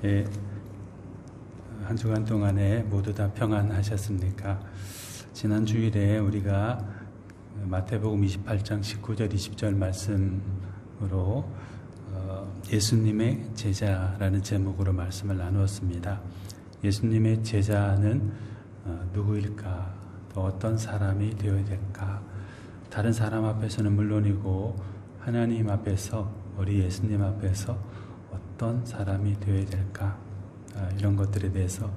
예, 한 주간 동안에 모두 다 평안하셨습니까? 지난 주일에 우리가 마태복음 28장 19절 20절 말씀으로 예수님의 제자라는 제목으로 말씀을 나누었습니다. 예수님의 제자는 누구일까? 또 어떤 사람이 되어야 될까? 다른 사람 앞에서는 물론이고 하나님 앞에서, 우리 예수님 앞에서 어떤 사람이 되어야 될까? 이런 것들에 대해서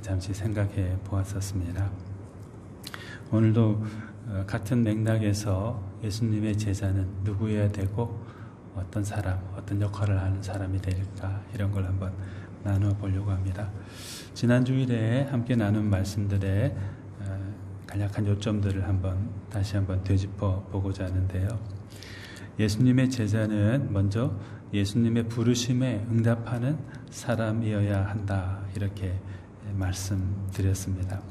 잠시 생각해 보았었습니다. 오늘도 같은 맥락에서 예수님의 제자는 누구여야 되고 어떤 사람, 어떤 역할을 하는 사람이 될까? 이런 걸 한번 나누어 보려고 합니다. 지난 주일에 함께 나눈 말씀들의 간략한 요점들을 다시 한번 되짚어 보고자 하는데요. 예수님의 제자는 먼저 예수님의 부르심에 응답하는 사람이어야 한다, 이렇게 말씀드렸습니다.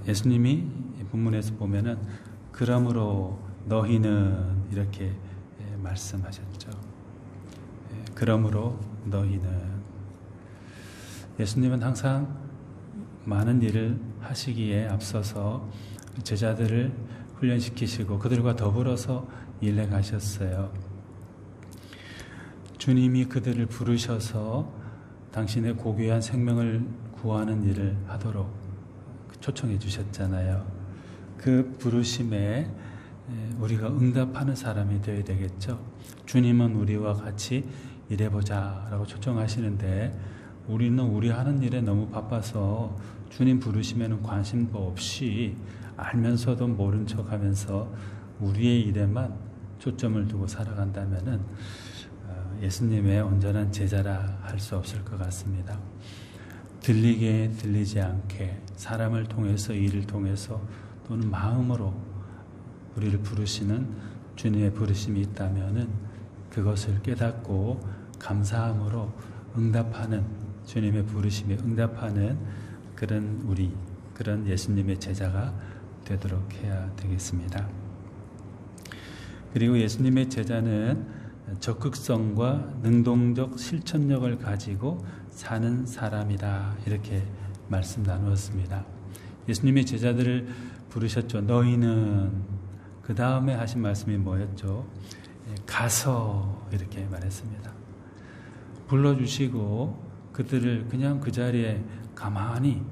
예수님이 본문에서 보면은 그러므로 너희는 이렇게 말씀하셨죠. 그러므로 너희는, 예수님은 항상 많은 일을 하시기에 앞서서 제자들을 훈련시키시고 그들과 더불어서 일해 가셨어요. 주님이 그들을 부르셔서 당신의 고귀한 생명을 구하는 일을 하도록 초청해 주셨잖아요. 그 부르심에 우리가 응답하는 사람이 되어야 되겠죠. 주님은 우리와 같이 일해보자 라고 초청하시는데 우리는 우리 하는 일에 너무 바빠서 주님 부르심에는 관심도 없이 알면서도 모른 척하면서 우리의 일에만 초점을 두고 살아간다면은 예수님의 온전한 제자라 할 수 없을 것 같습니다. 들리게 들리지 않게 사람을 통해서, 일을 통해서 또는 마음으로 우리를 부르시는 주님의 부르심이 있다면은 그것을 깨닫고 감사함으로 응답하는, 주님의 부르심에 응답하는 그런 예수님의 제자가 되도록 해야 되겠습니다. 그리고 예수님의 제자는 적극성과 능동적 실천력을 가지고 사는 사람이다, 이렇게 말씀 나누었습니다. 예수님의 제자들을 부르셨죠. 너희는, 그 다음에 하신 말씀이 뭐였죠? 가서, 이렇게 말했습니다. 불러주시고 그들을 그냥 그 자리에 가만히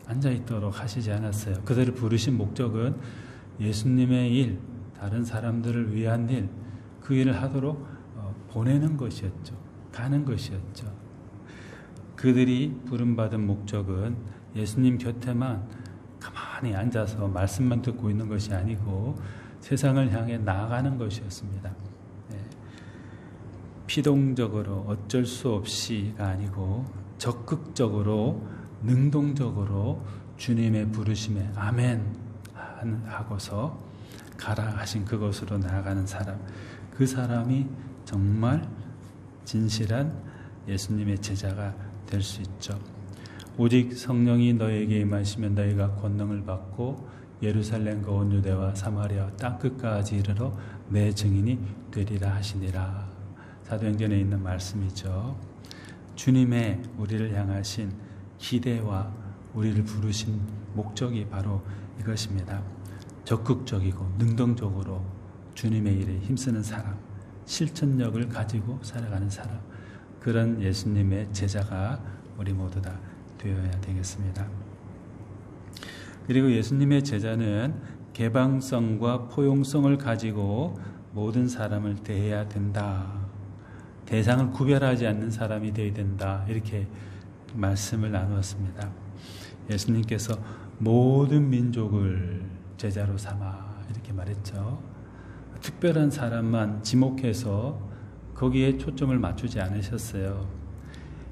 앉아있도록 하시지 않았어요. 그들을 부르신 목적은 예수님의 일, 다른 사람들을 위한 일, 그 일을 하도록 보내는 것이었죠. 가는 것이었죠. 그들이 부름받은 목적은 예수님 곁에만 가만히 앉아서 말씀만 듣고 있는 것이 아니고 세상을 향해 나아가는 것이었습니다. 피동적으로 어쩔 수 없이가 아니고 적극적으로, 능동적으로 주님의 부르심에 아멘 하고서 가라 하신 그곳으로 나아가는 사람, 그 사람이 정말 진실한 예수님의 제자가 될 수 있죠. 오직 성령이 너에게 임하시면 너희가 권능을 받고 예루살렘과 온 유대와 사마리아 땅끝까지 이르러 내 증인이 되리라 하시니라. 사도행전에 있는 말씀이죠. 주님의 우리를 향하신 기대와 우리를 부르신 목적이 바로 이것입니다. 적극적이고 능동적으로 주님의 일에 힘쓰는 사람, 실천력을 가지고 살아가는 사람, 그런 예수님의 제자가 우리 모두 다 되어야 되겠습니다. 그리고 예수님의 제자는 개방성과 포용성을 가지고 모든 사람을 대해야 된다. 대상을 구별하지 않는 사람이 되어야 된다. 이렇게 말씀을 나누었습니다. 예수님께서 모든 민족을 제자로 삼아, 이렇게 말했죠. 특별한 사람만 지목해서 거기에 초점을 맞추지 않으셨어요.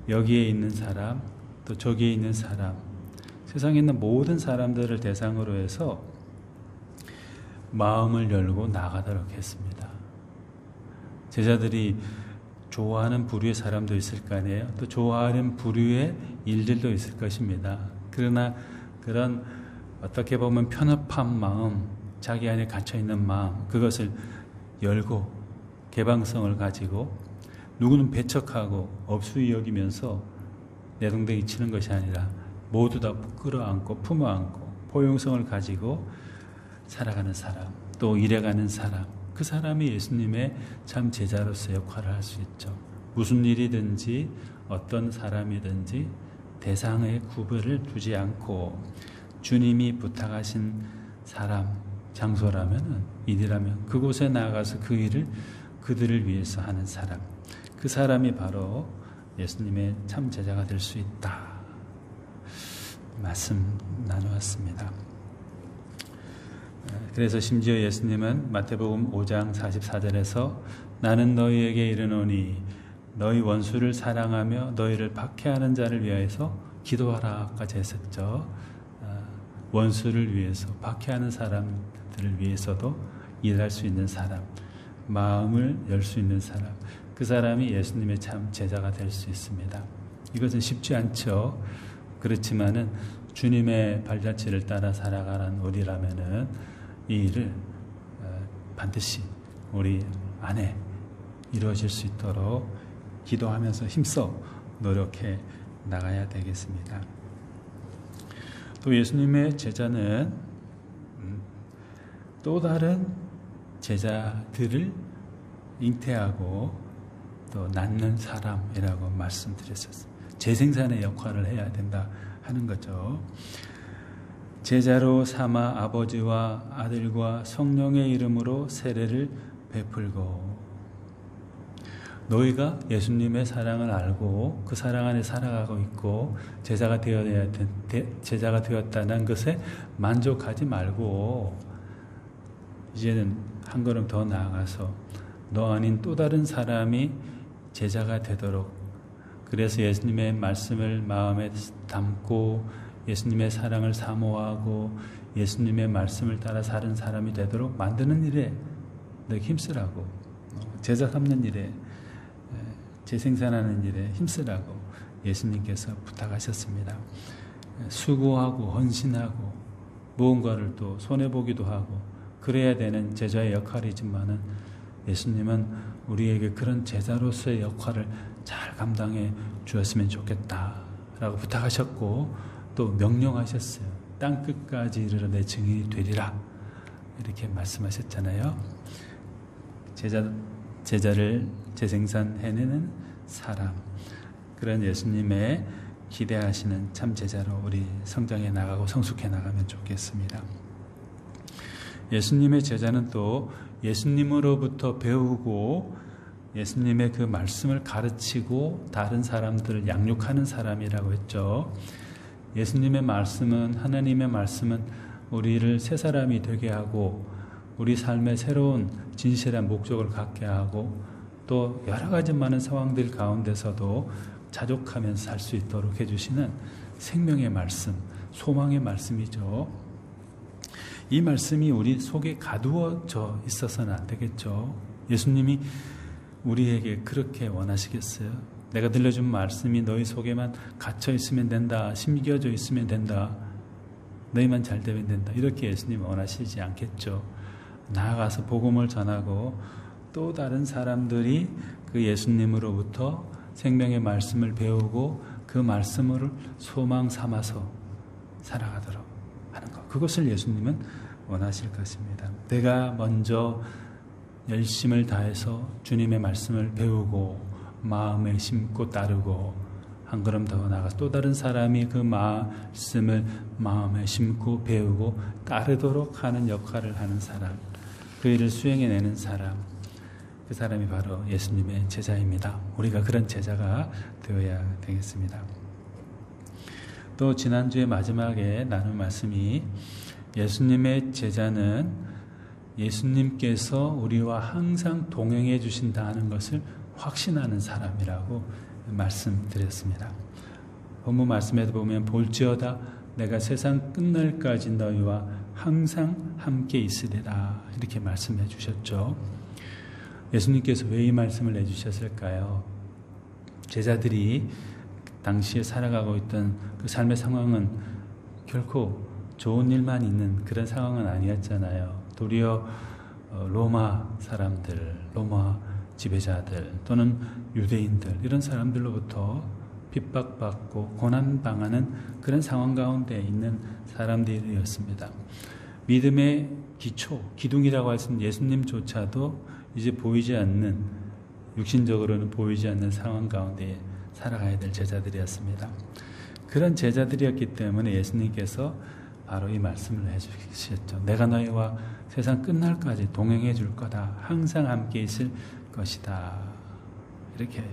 여기에 있는 사람, 또 저기에 있는 사람, 세상에 있는 모든 사람들을 대상으로 해서 마음을 열고 나가도록 했습니다. 제자들이 좋아하는 부류의 사람도 있을 거 아니에요. 또 좋아하는 부류의 일들도 있을 것입니다. 그러나 그런 어떻게 보면 편협한 마음, 자기 안에 갇혀있는 마음, 그것을 열고 개방성을 가지고 누구는 배척하고 업수위 여기면서 내동댕이 치는 것이 아니라 모두 다 끌어안고 품어안고 포용성을 가지고 살아가는 사람, 또 일해가는 사람, 그 사람이 예수님의 참 제자로서 역할을 할 수 있죠. 무슨 일이든지 어떤 사람이든지 대상의 구별을 두지 않고 주님이 부탁하신 사람, 장소라면, 일이라면 그곳에 나아가서 그 일을 그들을 위해서 하는 사람, 그 사람이 바로 예수님의 참 제자가 될 수 있다. 말씀 나누었습니다. 그래서 심지어 예수님은 마태복음 5장 44절에서 나는 너희에게 이르노니 너희 원수를 사랑하며 너희를 박해하는 자를 위하여서 기도하라까지 했었죠. 원수를 위해서, 박해하는 사람들을 위해서도 일할 수 있는 사람, 마음을 열 수 있는 사람, 그 사람이 예수님의 참 제자가 될 수 있습니다. 이것은 쉽지 않죠. 그렇지만은 주님의 발자취를 따라 살아가는 우리라면은 이 일을 반드시 우리 안에 이루어질 수 있도록 기도하면서 힘써 노력해 나가야 되겠습니다. 또 예수님의 제자는 또 다른 제자들을 잉태하고 또 낳는 사람이라고 말씀드렸었어요. 재생산의 역할을 해야 된다 하는 거죠. 제자로 삼아 아버지와 아들과 성령의 이름으로 세례를 베풀고, 너희가 예수님의 사랑을 알고 그 사랑 안에 살아가고 있고 제자가 되었다는 것에 만족하지 말고 이제는 한 걸음 더 나아가서 너 아닌 또 다른 사람이 제자가 되도록, 그래서 예수님의 말씀을 마음에 담고 예수님의 사랑을 사모하고 예수님의 말씀을 따라 사는 사람이 되도록 만드는 일에 너 힘쓰라고, 제자 삼는 일에, 재생산하는 일에 힘쓰라고 예수님께서 부탁하셨습니다. 수고하고 헌신하고 무언가를 또 손해보기도 하고 그래야 되는 제자의 역할이지만은 예수님은 우리에게 그런 제자로서의 역할을 잘 감당해 주었으면 좋겠다라고 부탁하셨고 또 명령하셨어요. 땅 끝까지 이르러 내 증인이 되리라 이렇게 말씀하셨잖아요. 제자를 재생산해내는 사람, 그런 예수님의 기대하시는 참 제자로 우리 성장해 나가고 성숙해 나가면 좋겠습니다. 예수님의 제자는 또 예수님으로부터 배우고 예수님의 그 말씀을 가르치고 다른 사람들을 양육하는 사람이라고 했죠. 예수님의 말씀은, 하나님의 말씀은 우리를 새 사람이 되게 하고 우리 삶에 새로운 진실한 목적을 갖게 하고 또 여러 가지 많은 상황들 가운데서도 자족하면서 살 수 있도록 해주시는 생명의 말씀, 소망의 말씀이죠. 이 말씀이 우리 속에 가두어져 있어서는 안 되겠죠. 예수님이 우리에게 그렇게 원하시겠어요? 내가 들려준 말씀이 너희 속에만 갇혀 있으면 된다, 심겨져 있으면 된다, 너희만 잘 되면 된다, 이렇게 예수님 원하시지 않겠죠. 나아가서 복음을 전하고 또 다른 사람들이 그 예수님으로부터 생명의 말씀을 배우고 그 말씀을 소망 삼아서 살아가도록 하는 것, 그것을 예수님은 원하실 것입니다. 내가 먼저 열심을 다해서 주님의 말씀을 배우고 마음에 심고 따르고 한 걸음 더 나아가 또 다른 사람이 그 말씀을 마음에 심고 배우고 따르도록 하는 역할을 하는 사람, 그 일을 수행해내는 사람, 그 사람이 바로 예수님의 제자입니다. 우리가 그런 제자가 되어야 되겠습니다. 또 지난주에 마지막에 나눈 말씀이 예수님의 제자는 예수님께서 우리와 항상 동행해 주신다는 것을 확신하는 사람이라고 말씀드렸습니다. 본문 말씀에도 보면 볼지어다 내가 세상 끝날까지 너희와 항상 함께 있으리라 이렇게 말씀해 주셨죠. 예수님께서 왜 이 말씀을 해주셨을까요? 제자들이 당시에 살아가고 있던 그 삶의 상황은 결코 좋은 일만 있는 그런 상황은 아니었잖아요. 도리어 로마 사람들, 로마 지배자들 또는 유대인들 이런 사람들로부터 핍박받고 고난당하는 그런 상황 가운데 있는 사람들이었습니다. 믿음의 기초, 기둥이라고 할 수 있는 예수님조차도 이제 보이지 않는, 육신적으로는 보이지 않는 상황 가운데 살아가야 될 제자들이었습니다. 그런 제자들이었기 때문에 예수님께서 바로 이 말씀을 해주셨죠. 내가 너희와 세상 끝날까지 동행해 줄 거다. 항상 함께 있을 것이다. 이렇게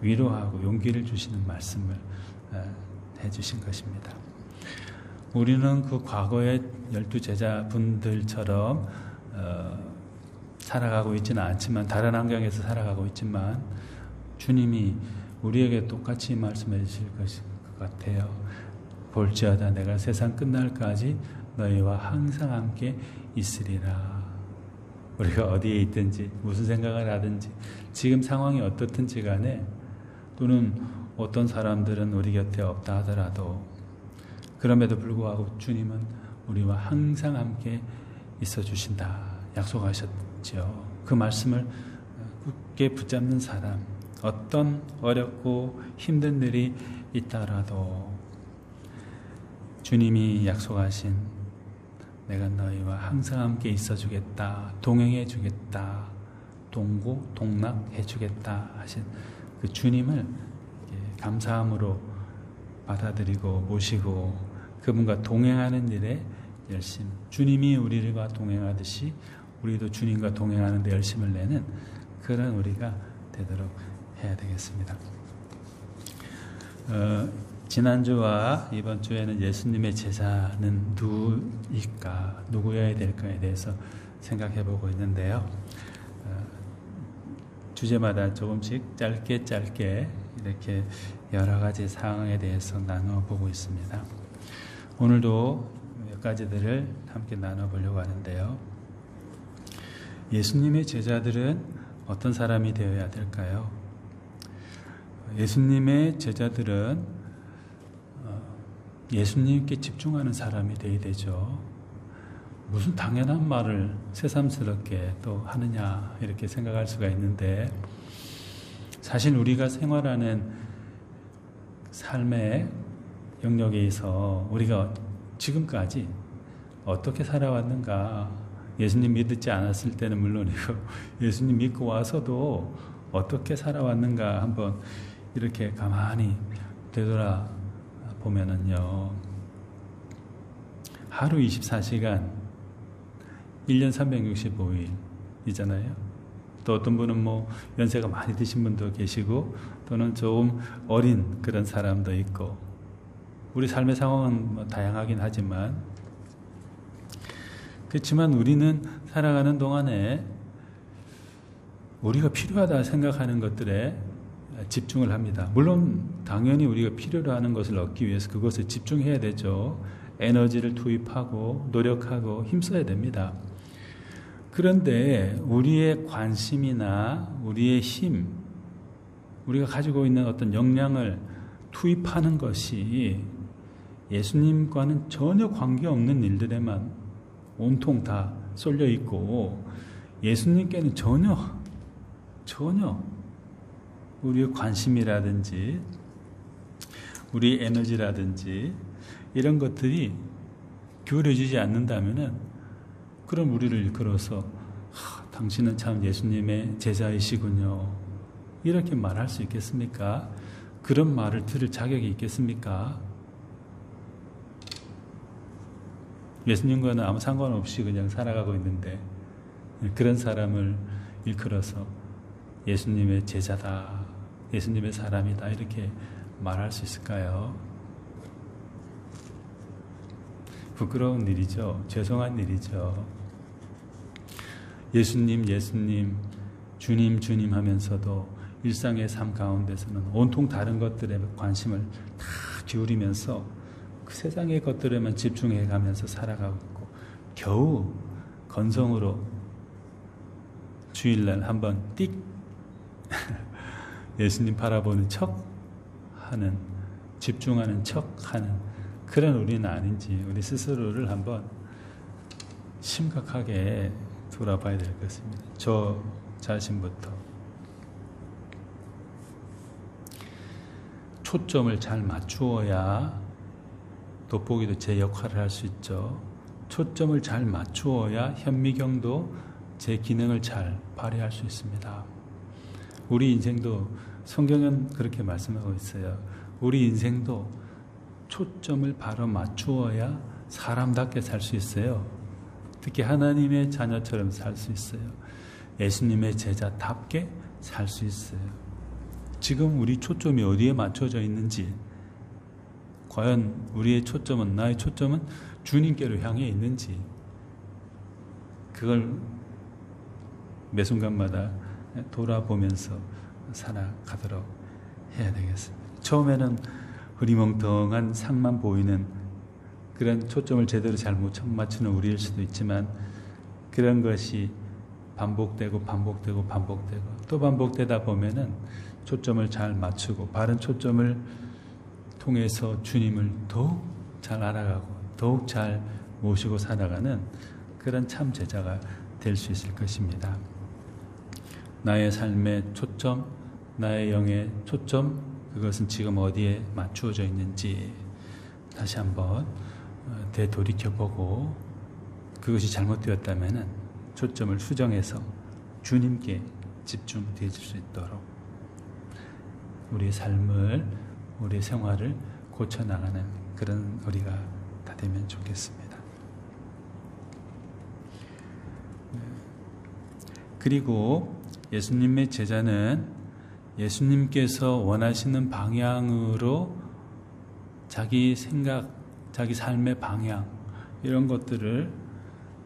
위로하고 용기를 주시는 말씀을 해주신 것입니다. 우리는 그 과거의 12 제자분들처럼 살아가고 있지는 않지만, 다른 환경에서 살아가고 있지만 주님이 우리에게 똑같이 말씀해 주실 것일 것 같아요. 볼지어다 내가 세상 끝날까지 너희와 항상 함께 있으리라. 우리가 어디에 있든지 무슨 생각을 하든지 지금 상황이 어떻든지 간에, 또는 어떤 사람들은 우리 곁에 없다 하더라도 그럼에도 불구하고 주님은 우리와 항상 함께 있어 주신다 약속하셨죠. 그 말씀을 굳게 붙잡는 사람, 어떤 어렵고 힘든 일이 있다라도 주님이 약속하신 내가 너희와 항상 함께 있어 주겠다, 동행해 주겠다, 동고 동락해 주겠다 하신 그 주님을 감사함으로 받아들이고 모시고 그분과 동행하는 일에 열심, 주님이 우리와 동행하듯이 우리도 주님과 동행하는 데 열심을 내는 그런 우리가 되도록 해야 되겠습니다. 지난주와 이번 주에는 예수님의 제자는 누구일까, 누구여야 될까에 대해서 생각해 보고 있는데요. 주제마다 조금씩 짧게 이렇게 여러 가지 상황에 대해서 나눠보고 있습니다. 오늘도 몇 가지들을 함께 나눠보려고 하는데요. 예수님의 제자들은 어떤 사람이 되어야 될까요? 예수님의 제자들은 예수님께 집중하는 사람이 되어야 되죠. 무슨 당연한 말을 새삼스럽게 또 하느냐 이렇게 생각할 수가 있는데, 사실 우리가 생활하는 삶의 영역에서 우리가 지금까지 어떻게 살아왔는가, 예수님 믿지 않았을 때는 물론이고 예수님 믿고 와서도 어떻게 살아왔는가 한번 이렇게 가만히 되돌아 보면은요, 하루 24시간 1년 365일이잖아요. 또 어떤 분은 뭐 연세가 많이 드신 분도 계시고, 또는 좀 어린 그런 사람도 있고, 우리 삶의 상황은 뭐 다양하긴 하지만, 그렇지만 우리는 살아가는 동안에 우리가 필요하다 생각하는 것들에 집중을 합니다. 물론 당연히 우리가 필요로 하는 것을 얻기 위해서 그것에 집중해야 되죠. 에너지를 투입하고 노력하고 힘써야 됩니다. 그런데 우리의 관심이나 우리의 힘, 우리가 가지고 있는 어떤 역량을 투입하는 것이 예수님과는 전혀 관계없는 일들에만 온통 다 쏠려 있고, 예수님께는 전혀 우리의 관심이라든지 우리의 에너지라든지 이런 것들이 기울여지지 않는다면은, 그럼 우리를 일컬어서 당신은 참 예수님의 제자이시군요 이렇게 말할 수 있겠습니까? 그런 말을 들을 자격이 있겠습니까? 예수님과는 아무 상관없이 그냥 살아가고 있는데 그런 사람을 일컬어서 예수님의 제자다, 예수님의 사람이다 이렇게 말할 수 있을까요? 부끄러운 일이죠. 죄송한 일이죠. 예수님, 주님 하면서도 일상의 삶 가운데서는 온통 다른 것들에 관심을 다 기울이면서 그 세상의 것들에만 집중해 가면서 살아가고 있고, 겨우 건성으로 주일날 한번 띡 예수님 바라보는 척 하는, 집중하는 척 하는 그런 우리는 아닌지 우리 스스로를 한번 심각하게 돌아봐야 될 것입니다. 저 자신부터. 초점을 잘 맞추어야 돋보기도 제 역할을 할 수 있죠. 초점을 잘 맞추어야 현미경도 제 기능을 잘 발휘할 수 있습니다. 우리 인생도 성경은 그렇게 말씀하고 있어요. 우리 인생도 초점을 바로 맞추어야 사람답게 살 수 있어요. 특히 하나님의 자녀처럼 살 수 있어요. 예수님의 제자답게 살 수 있어요. 지금 우리 초점이 어디에 맞춰져 있는지, 과연 우리의 초점은, 나의 초점은 주님께로 향해 있는지, 그걸 매 순간마다 돌아보면서 살아가도록 해야 되겠습니다. 처음에는 흐리멍텅한 상만 보이는 그런 초점을 제대로 잘 못 맞추는 우리일 수도 있지만, 그런 것이 반복되고 또 반복되다 보면은 초점을 잘 맞추고 바른 초점을 통해서 주님을 더욱 잘 알아가고 더욱 잘 모시고 살아가는 그런 참 제자가 될 수 있을 것입니다. 나의 삶의 초점, 나의 영의 초점, 그것은 지금 어디에 맞추어져 있는지 다시 한번 되돌이켜보고, 그것이 잘못되었다면 초점을 수정해서 주님께 집중되어질 수 있도록 우리의 삶을, 우리의 생활을 고쳐나가는 그런 우리가 다 되면 좋겠습니다. 그리고 예수님의 제자는 예수님께서 원하시는 방향으로 자기 생각, 자기 삶의 방향, 이런 것들을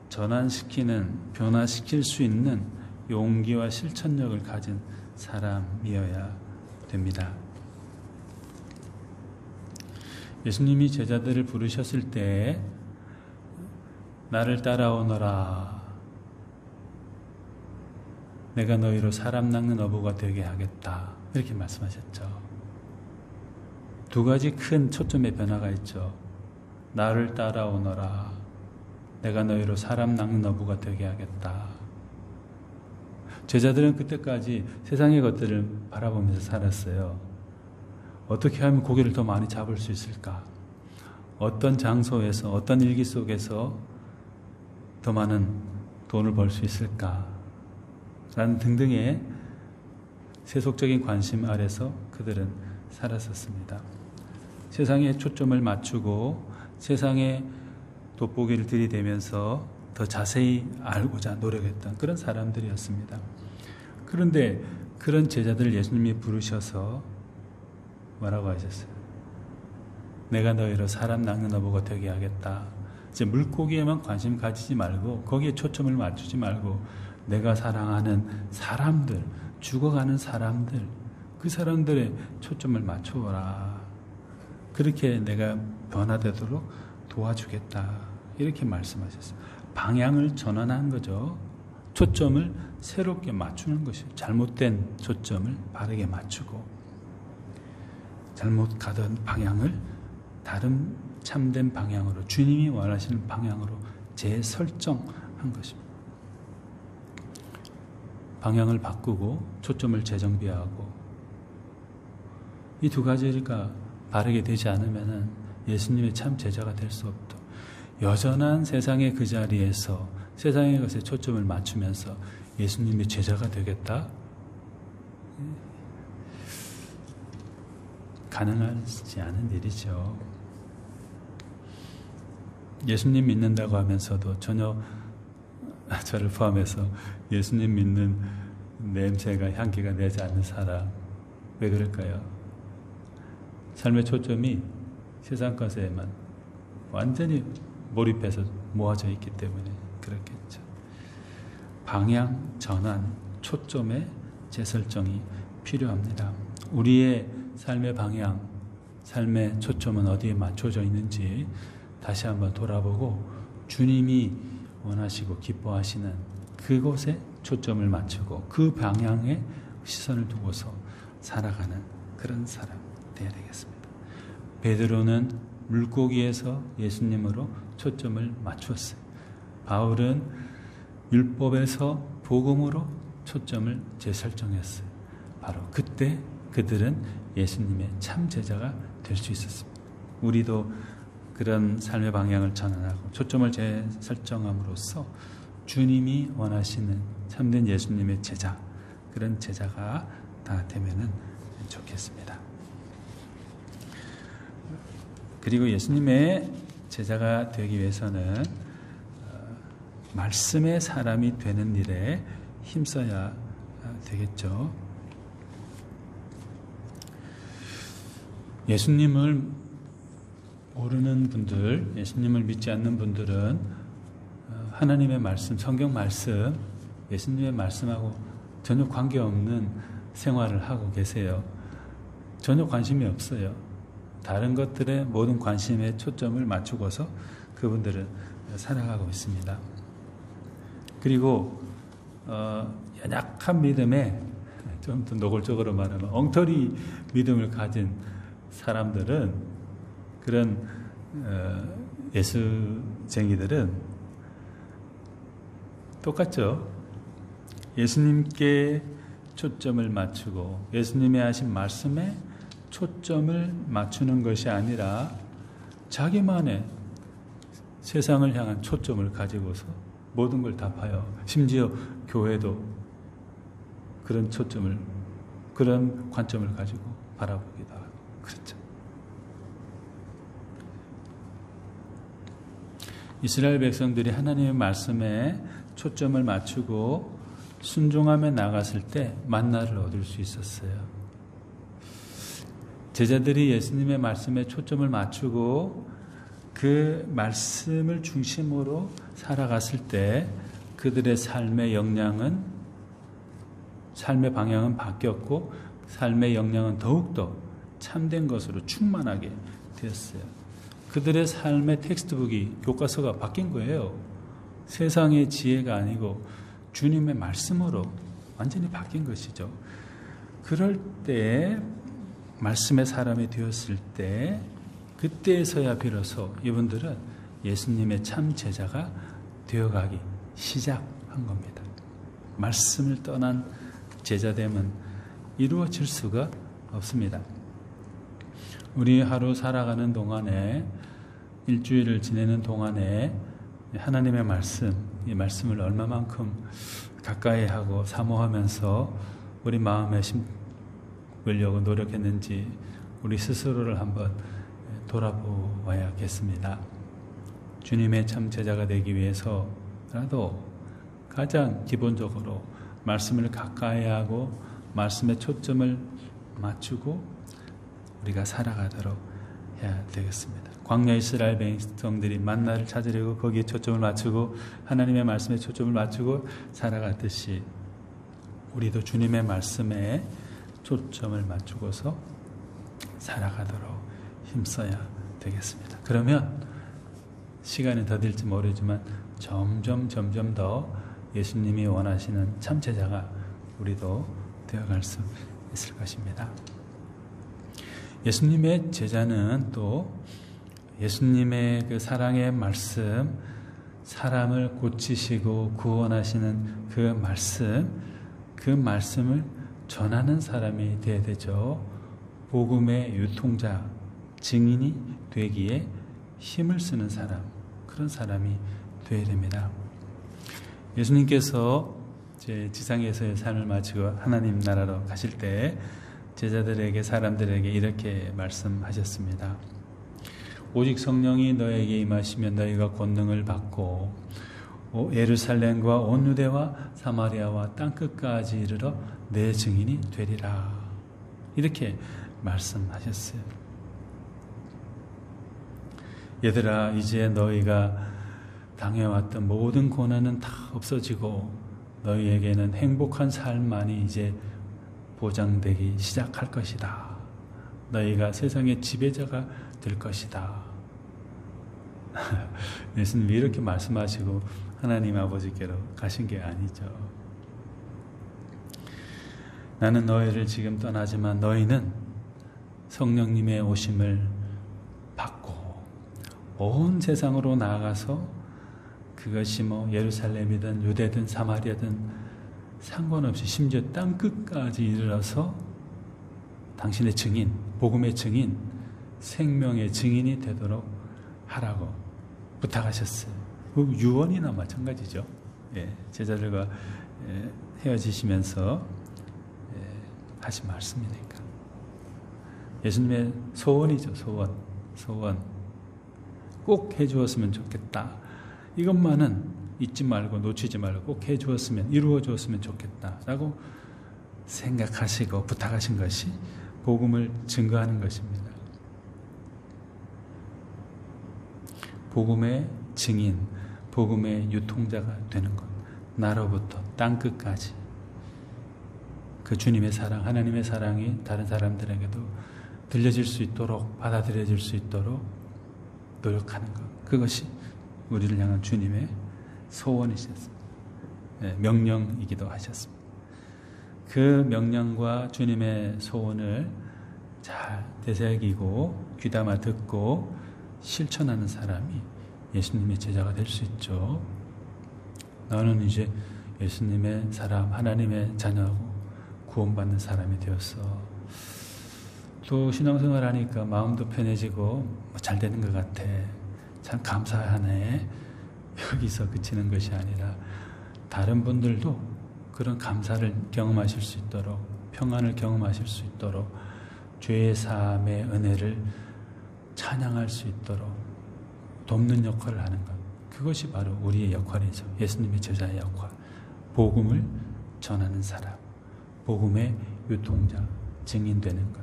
전환시키는, 변화시킬 수 있는 용기와 실천력을 가진 사람이어야 됩니다. 예수님이 제자들을 부르셨을 때 나를 따라오너라, 내가 너희로 사람 낚는 어부가 되게 하겠다, 이렇게 말씀하셨죠. 두 가지 큰 초점의 변화가 있죠. 나를 따라오너라, 내가 너희로 사람 낚는 어부가 되게 하겠다. 제자들은 그때까지 세상의 것들을 바라보면서 살았어요. 어떻게 하면 고기를 더 많이 잡을 수 있을까? 어떤 장소에서, 어떤 일기 속에서 더 많은 돈을 벌 수 있을까? 라는 등등의 세속적인 관심 아래서 그들은 살았었습니다. 세상에 초점을 맞추고 세상에 돋보기를 들이대면서 더 자세히 알고자 노력했던 그런 사람들이었습니다. 그런데 그런 제자들을 예수님이 부르셔서 뭐라고 하셨어요? 내가 너희로 사람 낚는 어부가 되게 하겠다. 이제 물고기에만 관심 가지지 말고, 거기에 초점을 맞추지 말고, 내가 사랑하는 사람들, 죽어가는 사람들, 그 사람들의 초점을 맞추어라. 그렇게 내가 변화되도록 도와주겠다. 이렇게 말씀하셨어요. 방향을 전환한 거죠. 초점을 새롭게 맞추는 것이에요. 잘못된 초점을 바르게 맞추고, 잘못 가던 방향을 다른 참된 방향으로, 주님이 원하시는 방향으로 재설정한 것입니다. 방향을 바꾸고 초점을 재정비하고, 이 두 가지가 바르게 되지 않으면 예수님의 참 제자가 될 수 없다. 여전한 세상의 그 자리에서 세상의 것에 초점을 맞추면서 예수님의 제자가 되겠다? 가능하지 않은 일이죠. 예수님 믿는다고 하면서도 전혀 저를 포함해서 예수님 믿는 냄새가, 향기가 내지 않는 사람, 왜 그럴까요? 삶의 초점이 세상 것에만 완전히 몰입해서 모아져 있기 때문에 그렇겠죠. 방향 전환, 초점의 재설정이 필요합니다. 우리의 삶의 방향, 삶의 초점은 어디에 맞춰져 있는지 다시 한번 돌아보고, 주님이 원하시고 기뻐하시는 그곳에 초점을 맞추고 그 방향에 시선을 두고서 살아가는 그런 사람 되어야 되겠습니다. 베드로는 물고기에서 예수님으로 초점을 맞추었어요. 바울은 율법에서 복음으로 초점을 재설정했어요. 바로 그때 그들은 예수님의 참 제자가 될 수 있었습니다. 우리도 그런 삶의 방향을 전환하고 초점을 재설정함으로써 주님이 원하시는 참된 예수님의 제자, 그런 제자가 다 되면은 좋겠습니다. 그리고 예수님의 제자가 되기 위해서는 말씀의 사람이 되는 일에 힘써야 되겠죠. 예수님을 모르는 분들, 예수님을 믿지 않는 분들은 하나님의 말씀, 성경 말씀, 예수님의 말씀하고 전혀 관계없는 생활을 하고 계세요. 전혀 관심이 없어요. 다른 것들에 모든 관심에 초점을 맞추고서 그분들은 살아가고 있습니다. 그리고 연약한 믿음에, 좀 더 노골적으로 말하면 엉터리 믿음을 가진 사람들은, 그런 예수쟁이들은 똑같죠. 예수님께 초점을 맞추고 예수님이 하신 말씀에 초점을 맞추는 것이 아니라 자기만의 세상을 향한 초점을 가지고서 모든 걸 다 봐요. 심지어 교회도 그런 초점을, 그런 관점을 가지고 바라보기도 하고 그렇죠. 이스라엘 백성들이 하나님의 말씀에 초점을 맞추고 순종하며 나갔을 때 만나를 얻을 수 있었어요. 제자들이 예수님의 말씀에 초점을 맞추고 그 말씀을 중심으로 살아갔을 때 그들의 삶의 역량은, 삶의 방향은 바뀌었고 삶의 역량은 더욱더 참된 것으로 충만하게 되었어요. 그들의 삶의 텍스트북이, 교과서가 바뀐 거예요. 세상의 지혜가 아니고 주님의 말씀으로 완전히 바뀐 것이죠. 그럴 때, 말씀의 사람이 되었을 때, 그때에서야 비로소 이분들은 예수님의 참 제자가 되어가기 시작한 겁니다. 말씀을 떠난 제자됨은 이루어질 수가 없습니다. 우리 하루 살아가는 동안에, 일주일을 지내는 동안에 하나님의 말씀, 이 말씀을 얼마만큼 가까이 하고 사모하면서 우리 마음에 심으려고 노력했는지 우리 스스로를 한번 돌아보아야겠습니다. 주님의 참 제자가 되기 위해서라도 가장 기본적으로 말씀을 가까이 하고 말씀에 초점을 맞추고 우리가 살아가도록 해야 되겠습니다. 광야 이스라엘 백성들이 만나를 찾으려고 거기에 초점을 맞추고 하나님의 말씀에 초점을 맞추고 살아갔듯이 우리도 주님의 말씀에 초점을 맞추고서 살아가도록 힘써야 되겠습니다. 그러면 시간이 더딜지 모르지만 점점 더 예수님이 원하시는 참 제자가 우리도 되어갈 수 있을 것입니다. 예수님의 제자는 또 예수님의 그 사랑의 말씀, 사람을 고치시고 구원하시는 그 말씀을 전하는 사람이 되어야 되죠. 복음의 유통자, 증인이 되기에 힘을 쓰는 사람, 그런 사람이 되어야 됩니다. 예수님께서 지상에서의 삶을 마치고 하나님 나라로 가실 때 제자들에게, 사람들에게 이렇게 말씀하셨습니다. 오직 성령이 너에게 임하시면 너희가 권능을 받고 예루살렘과 온 유대와 사마리아와 땅끝까지 이르러 내 증인이 되리라. 이렇게 말씀하셨어요. 얘들아, 이제 너희가 당해왔던 모든 고난은 다 없어지고 너희에게는 행복한 삶만이 이제 보장되기 시작할 것이다. 너희가 세상의 지배자가 될 것이다. 예수님이 이렇게 말씀하시고 하나님 아버지께로 가신 게 아니죠. 나는 너희를 지금 떠나지만 너희는 성령님의 오심을 받고 온 세상으로 나아가서 그것이 예루살렘이든 유대든 사마리아든 상관없이 심지어 땅끝까지 이르러서 당신의 증인, 복음의 증인, 생명의 증인이 되도록 하라고 부탁하셨어요. 유언이나 마찬가지죠. 제자들과 헤어지시면서 하신 말씀이니까. 예수님의 소원이죠. 소원. 꼭 해주었으면 좋겠다. 이것만은 잊지 말고 놓치지 말고 꼭 해주었으면, 이루어 주었으면 좋겠다라고 생각하시고 부탁하신 것이 복음을 증거하는 것입니다. 복음의 증인, 복음의 유통자가 되는 것. 나로부터 땅끝까지 그 주님의 사랑, 하나님의 사랑이 다른 사람들에게도 들려질 수 있도록, 받아들여질 수 있도록 노력하는 것. 그것이 우리를 향한 주님의 소원이셨습니다. 명령이기도 하셨습니다. 그 명령과 주님의 소원을 잘 되새기고 귀담아 듣고 실천하는 사람이 예수님의 제자가 될 수 있죠. 나는 이제 예수님의 사람, 하나님의 자녀고 구원받는 사람이 되었어. 또 신앙생활 하니까 마음도 편해지고 잘 되는 것 같아. 참 감사하네. 여기서 그치는 것이 아니라 다른 분들도 그런 감사를 경험하실 수 있도록, 평안을 경험하실 수 있도록, 죄의 사함의 은혜를 찬양할 수 있도록 돕는 역할을 하는 것. 그것이 바로 우리의 역할이죠. 예수님의 제자의 역할. 복음을 전하는 사람. 복음의 유통자, 증인되는 것.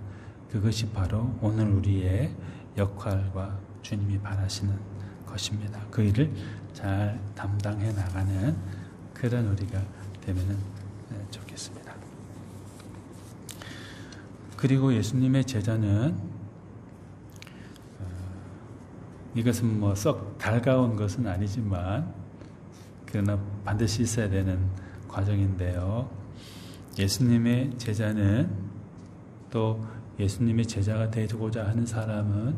그것이 바로 오늘 우리의 역할과 주님이 바라시는 것입니다. 그 일을 잘 담당해 나가는 그런 우리가 되면 좋겠습니다. 그리고 예수님의 제자는 이것은 뭐 썩 달가운 것은 아니지만 그러나 반드시 있어야 되는 과정인데요. 예수님의 제자는 또 예수님의 제자가 되고자 하는 사람은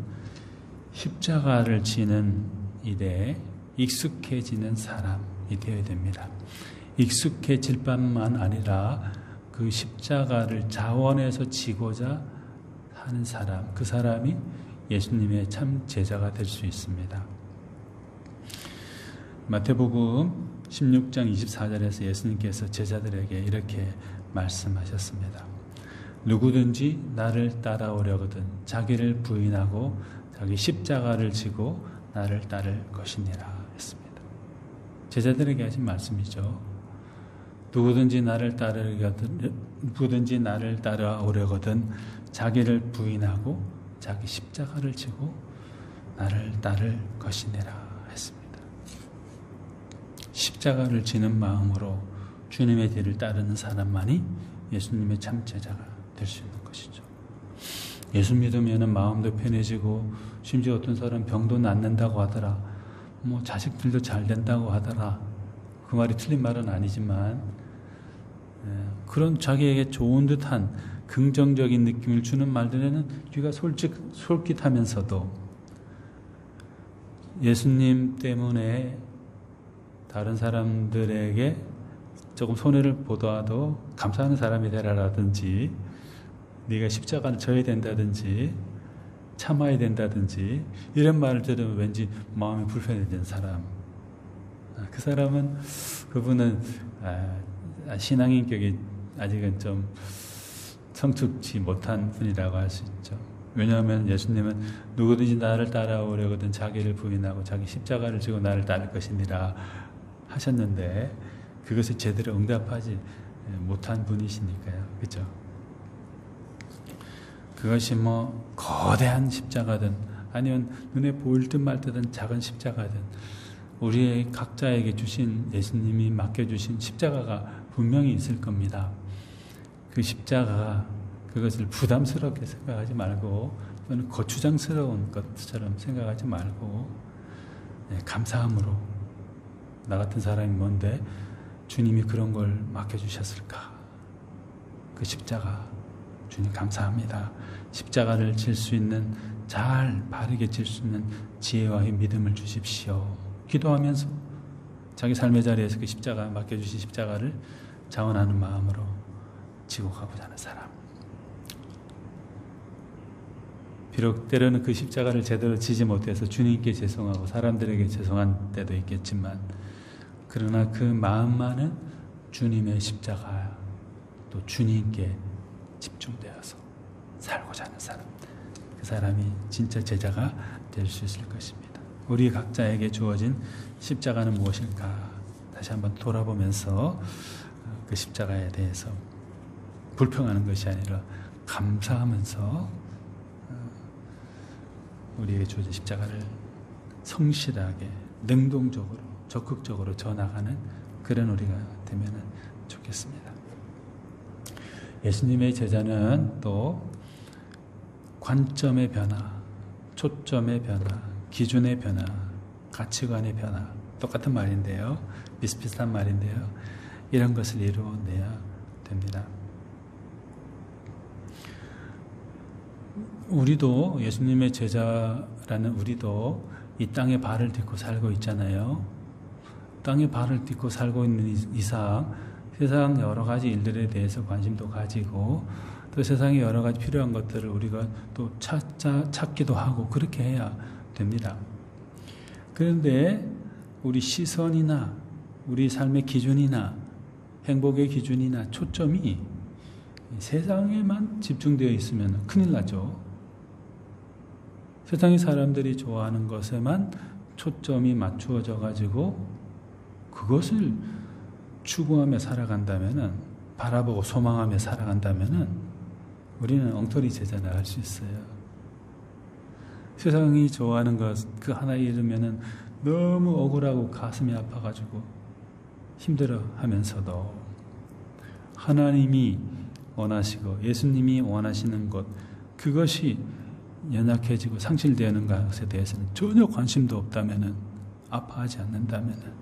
십자가를 지는 일에 익숙해지는 사람이 되어야 됩니다. 익숙해질 뿐만 아니라 그 십자가를 자원해서 지고자 하는 사람, 그 사람이 예수님의 참 제자가 될 수 있습니다. 마태복음 16장 24절에서 예수님께서 제자들에게 이렇게 말씀하셨습니다. 누구든지 나를 따라오려거든 자기를 부인하고 자기 십자가를 지고 나를 따를 것이니라 했습니다. 제자들에게 하신 말씀이죠. 누구든지 나를 따라오려거든 자기를 부인하고 자기 십자가를 지고 나를 따를 것이니라 했습니다. 십자가를 지는 마음으로 주님의 뒤를 따르는 사람만이 예수님의 참 제자가 될 수 있는 것이죠. 예수 믿으면 마음도 편해지고 심지어 어떤 사람 병도 낫는다고 하더라. 뭐 자식들도 잘 된다고 하더라. 그 말이 틀린 말은 아니지만 그런 자기에게 좋은 듯한 긍정적인 느낌을 주는 말들에는 귀가 솔깃하면서도 예수님 때문에 다른 사람들에게 조금 손해를 보더라도 감사하는 사람이 되라라든지 네가 십자가를 져야 된다든지 참아야 된다든지 이런 말을 들으면 왠지 마음이 불편해지는 사람. 그 사람은 그분은 신앙인격이 아직은 좀 성숙지 못한 분이라고 할 수 있죠. 왜냐하면 예수님은 누구든지 나를 따라오려거든 자기를 부인하고 자기 십자가를 지고 나를 따를 것이니라 하셨는데 그것을 제대로 응답하지 못한 분이시니까요. 그렇죠? 그것이 뭐 거대한 십자가든 아니면 눈에 보일 듯 말 듯한 작은 십자가든 우리의 각자에게 주신 예수님이 맡겨주신 십자가가 분명히 있을 겁니다. 그 십자가가 그것을 부담스럽게 생각하지 말고 또는 거추장스러운 것처럼 생각하지 말고 감사함으로 나 같은 사람이 뭔데 주님이 그런 걸 맡겨주셨을까. 그 십자가 주님 감사합니다. 십자가를 질 수 있는 잘 바르게 질 수 있는 지혜와 믿음을 주십시오. 기도하면서 자기 삶의 자리에서 그 십자가 맡겨주신 십자가를 자원하는 마음으로 지고 가고자 하는 사람. 비록 때로는 그 십자가를 제대로 지지 못해서 주님께 죄송하고 사람들에게 죄송한 때도 있겠지만, 그러나 그 마음만은 주님의 십자가, 또 주님께 집중되어서 살고자 하는 사람, 그 사람이 진짜 제자가 될 수 있을 것입니다. 우리 각자에게 주어진 십자가는 무엇일까? 다시 한번 돌아보면서 그 십자가에 대해서 불평하는 것이 아니라 감사하면서 우리에게 주어진 십자가를 성실하게, 능동적으로, 적극적으로 져나가는 그런 우리가 되면 좋겠습니다. 예수님의 제자는 또 관점의 변화, 초점의 변화, 기준의 변화, 가치관의 변화, 똑같은 말인데요, 비슷비슷한 말인데요, 이런 것을 이루어내야 됩니다. 우리도, 예수님의 제자라는 우리도 이 땅에 발을 딛고 살고 있잖아요. 땅에 발을 딛고 살고 있는 이상 세상 여러 가지 일들에 대해서 관심도 가지고, 또 세상에 여러 가지 필요한 것들을 우리가 또 찾기도 하고 그렇게 해야 됩니다. 그런데 우리 시선이나 우리 삶의 기준이나 행복의 기준이나 초점이 세상에만 집중되어 있으면 큰일 나죠. 세상의 사람들이 좋아하는 것에만 초점이 맞추어져 가지고 그것을 추구하며 살아간다면은, 바라보고 소망하며 살아간다면은 우리는 엉터리 제자 나갈 수 있어요. 세상이 좋아하는 것 그 하나 잃으면은 너무 억울하고 가슴이 아파가지고 힘들어하면서도 하나님이 원하시고 예수님이 원하시는 것, 그것이 연약해지고 상실되는 것에 대해서는 전혀 관심도 없다면은, 아파하지 않는다면은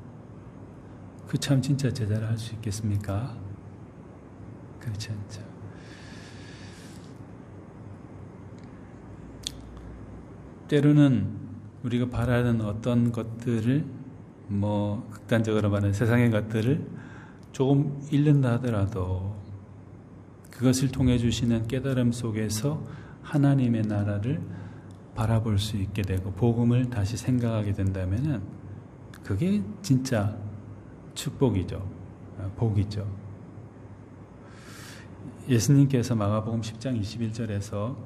그 참 진짜 제자를 할 수 있겠습니까? 그렇지 않죠. 때로는 우리가 바라는 어떤 것들을, 극단적으로 말하는 세상의 것들을 조금 잃는다 하더라도 그것을 통해 주시는 깨달음 속에서 하나님의 나라를 바라볼 수 있게 되고 복음을 다시 생각하게 된다면은 그게 진짜 축복이죠. 복이죠. 예수님께서 마가복음 10장 21절에서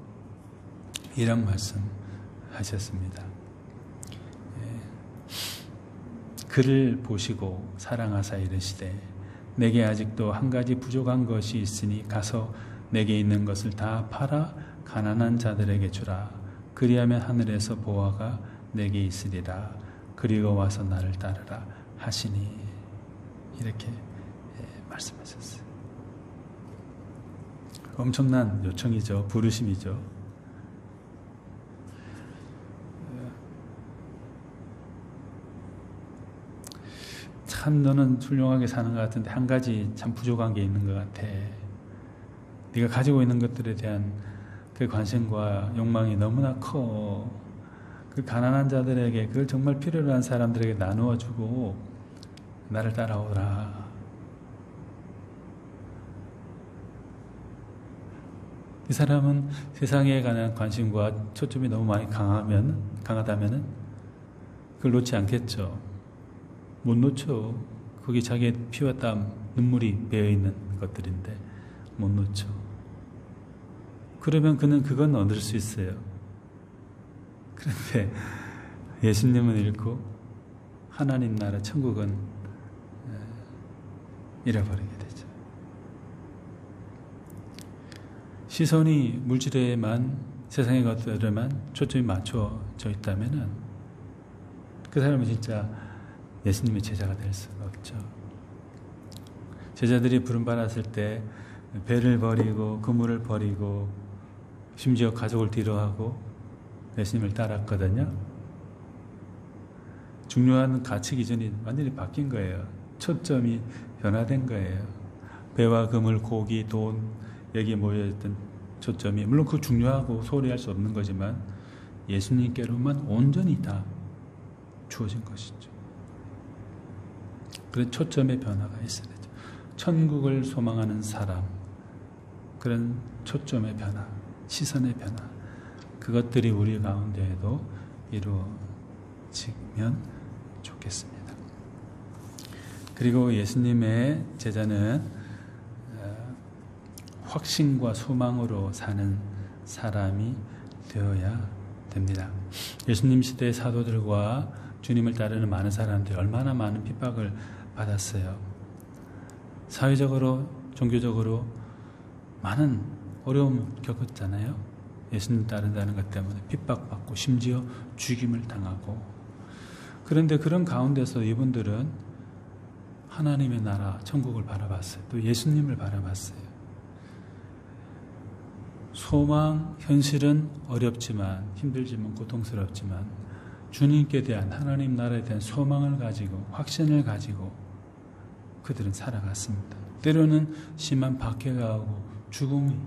이런 말씀 하셨습니다. 그를 보시고 사랑하사 이르시되 내게 아직도 한 가지 부족한 것이 있으니 가서 내게 있는 것을 다 팔아 가난한 자들에게 주라. 그리하면 하늘에서 보화가 내게 있으리라. 그리고 와서 나를 따르라 하시니, 이렇게 말씀하셨어요. 엄청난 요청이죠. 부르심이죠. 참 너는 훌륭하게 사는 것 같은데 한 가지 참 부족한 게 있는 것 같아. 네가 가지고 있는 것들에 대한 그 관심과 욕망이 너무나 커. 그 가난한 자들에게, 그걸 정말 필요로 한 사람들에게 나누어 주고 나를 따라오라. 이 사람은 세상에 관한 관심과 초점이 너무 많이 강하다면은 그걸 놓지 않겠죠. 못 놓죠. 거기 자기의 피와 땀, 눈물이 배어있는 것들인데 못 놓죠. 그러면 그는 그건 얻을 수 있어요. 그런데 예수님은 잃고 하나님 나라 천국은 잃어버리게 되죠. 시선이 물질에만, 세상의 것들에만 초점이 맞춰져 있다면은 그 사람은 진짜 예수님의 제자가 될 수가 없죠. 제자들이 부름받았을 때 배를 버리고 그물을 버리고 심지어 가족을 뒤로하고 예수님을 따랐거든요. 중요한 가치 기준이 완전히 바뀐 거예요. 초점이 변화된 거예요. 배와 그물, 고기, 돈, 여기에 모여있던 초점이, 물론 그거 중요하고 소홀히할 수 없는 거지만 예수님께로만 온전히 다 주어진 것이죠. 그런 초점의 변화가 있어야 되죠. 천국을 소망하는 사람, 그런 초점의 변화, 시선의 변화, 그것들이 우리 가운데에도 이루어지면 좋겠습니다. 그리고 예수님의 제자는 확신과 소망으로 사는 사람이 되어야 됩니다. 예수님 시대의 사도들과 주님을 따르는 많은 사람들이 얼마나 많은 핍박을 받았어요. 사회적으로, 종교적으로 많은 어려움을 겪었잖아요. 예수님 따른다는 것 때문에 핍박받고 심지어 죽임을 당하고. 그런데 그런 가운데서 이분들은 하나님의 나라, 천국을 바라봤어요. 또 예수님을 바라봤어요. 소망, 현실은 어렵지만, 힘들지만, 고통스럽지만 주님께 대한, 하나님 나라에 대한 소망을 가지고, 확신을 가지고 그들은 살아갔습니다. 때로는 심한 박해가 오고 죽음이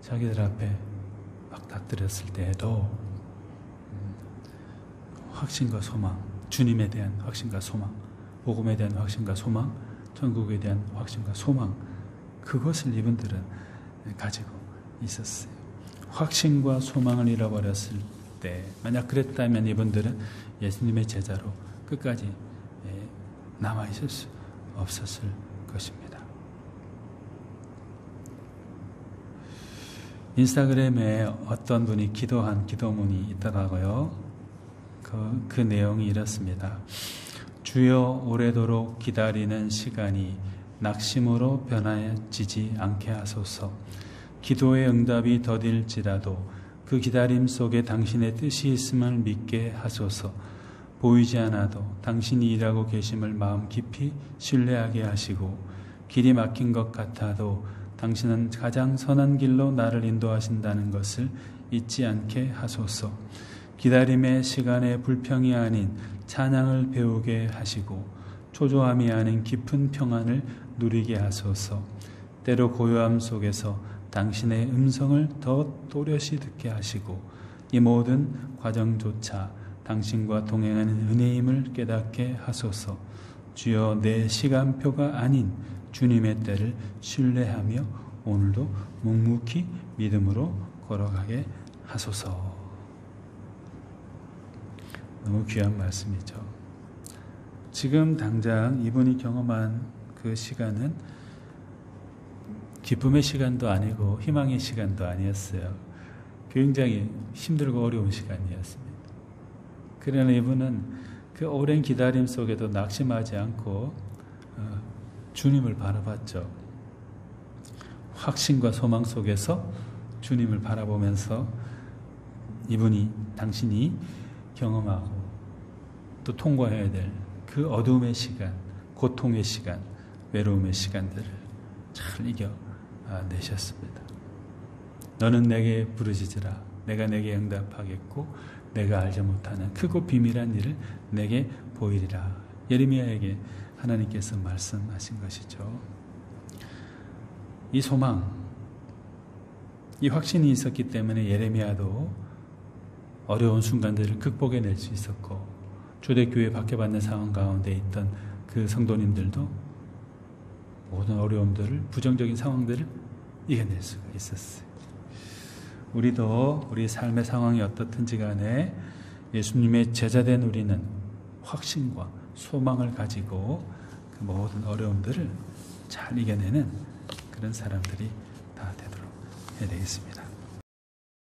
자기들 앞에 막 닥들었을 때에도 확신과 소망, 주님에 대한 확신과 소망, 복음에 대한 확신과 소망, 천국에 대한 확신과 소망, 그것을 이분들은 가지고 있었어요. 확신과 소망을 잃어버렸을 때, 만약 그랬다면 이분들은 예수님의 제자로 끝까지 남아있을 수 없었을 것입니다. 인스타그램에 어떤 분이 기도한 기도문이 있더라고요. 그 내용이 이렇습니다. 주여, 오래도록 기다리는 시간이 낙심으로 변하지지 않게 하소서. 기도의 응답이 더딜지라도 그 기다림 속에 당신의 뜻이 있음을 믿게 하소서. 보이지 않아도 당신이 일하고 계심을 마음 깊이 신뢰하게 하시고, 길이 막힌 것 같아도 당신은 가장 선한 길로 나를 인도하신다는 것을 잊지 않게 하소서. 기다림의 시간에 불평이 아닌 찬양을 배우게 하시고, 초조함이 아닌 깊은 평안을 누리게 하소서. 때로 고요함 속에서 당신의 음성을 더 또렷이 듣게 하시고, 이 모든 과정조차 당신과 동행하는 은혜임을 깨닫게 하소서. 주여, 내 시간표가 아닌 주님의 때를 신뢰하며 오늘도 묵묵히 믿음으로 걸어가게 하소서. 너무 귀한 말씀이죠. 지금 당장 이분이 경험한 그 시간은 기쁨의 시간도 아니고 희망의 시간도 아니었어요. 굉장히 힘들고 어려운 시간이었습니다. 그러나 이분은 그 오랜 기다림 속에도 낙심하지 않고 주님을 바라봤죠. 확신과 소망 속에서 주님을 바라보면서 당신이 경험하고 또 통과해야 될 그 어둠의 시간, 고통의 시간, 외로움의 시간들을 잘 이겨내셨습니다. 너는 내게 부르짖으라. 내가 내게 응답하겠고 내가 알지 못하는 크고 비밀한 일을 내게 보이리라. 예레미야에게 하나님께서 말씀하신 것이죠. 이 소망, 이 확신이 있었기 때문에 예레미야도 어려운 순간들을 극복해낼 수 있었고, 초대교회 박해받는 상황 가운데 있던 그 성도님들도 모든 어려움들을, 부정적인 상황들을 이겨낼 수가 있었어요. 우리도 우리 삶의 상황이 어떻든지 간에 예수님의 제자된 우리는 확신과 소망을 가지고 그 모든 어려움들을 잘 이겨내는 그런 사람들이 다 되도록 해야 되겠습니다.